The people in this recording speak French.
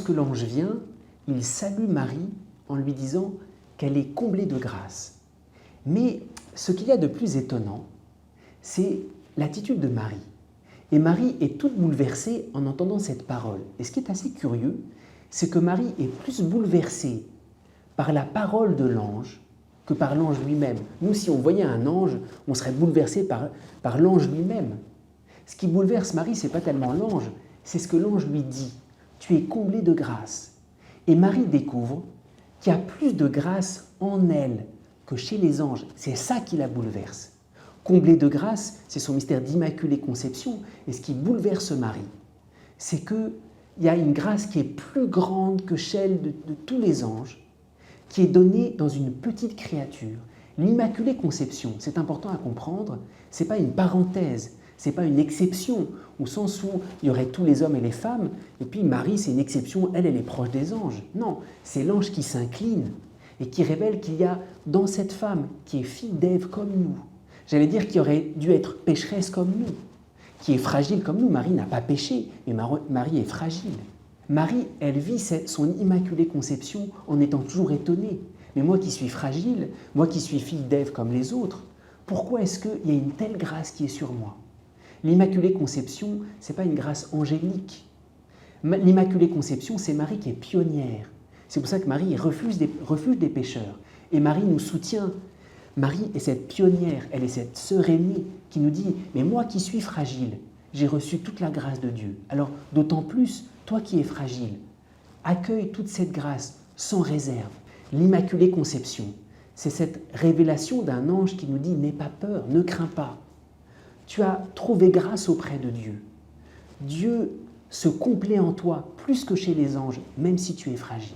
lorsque l'ange vient, il salue Marie en lui disant qu'elle est comblée de grâce. Mais ce qu'il y a de plus étonnant, c'est l'attitude de Marie. Et Marie est toute bouleversée en entendant cette parole. Et ce qui est assez curieux, c'est que Marie est plus bouleversée par la parole de l'ange que par l'ange lui-même. Nous, si on voyait un ange, on serait bouleversé par l'ange lui-même. Ce qui bouleverse Marie, ce n'est pas tellement l'ange, c'est ce que l'ange lui dit. Tu es comblée de grâce. Et Marie découvre qu'il y a plus de grâce en elle que chez les anges. C'est ça qui la bouleverse. Comblée de grâce, c'est son mystère d'immaculée conception. Et ce qui bouleverse Marie, c'est qu'il y a une grâce qui est plus grande que celle de tous les anges, qui est donnée dans une petite créature. L'immaculée conception, c'est important à comprendre, ce n'est pas une parenthèse, ce n'est pas une exception, au sens où il y aurait tous les hommes et les femmes, et puis Marie, c'est une exception, elle est proche des anges. Non, c'est l'ange qui s'incline et qui révèle qu'il y a dans cette femme, qui est fille d'Ève comme nous, j'allais dire qui aurait dû être pécheresse comme nous, qui est fragile comme nous. Marie n'a pas péché, mais Marie est fragile. Marie, elle vit son immaculée conception en étant toujours étonnée. Mais moi qui suis fragile, moi qui suis fille d'Ève comme les autres, pourquoi est-ce qu'il y a une telle grâce qui est sur moi? L'immaculée conception, ce n'est pas une grâce angélique. L'immaculée conception, c'est Marie qui est pionnière. C'est pour ça que Marie est refuge des pécheurs. Et Marie nous soutient. Marie est cette pionnière, elle est cette sœur aimée qui nous dit « Mais moi qui suis fragile, j'ai reçu toute la grâce de Dieu. Alors d'autant plus, toi qui es fragile, accueille toute cette grâce sans réserve. » L'Immaculée Conception, c'est cette révélation d'un ange qui nous dit « N'aie pas peur, ne crains pas. Tu as trouvé grâce auprès de Dieu. Dieu se complaît en toi plus que chez les anges, même si tu es fragile. »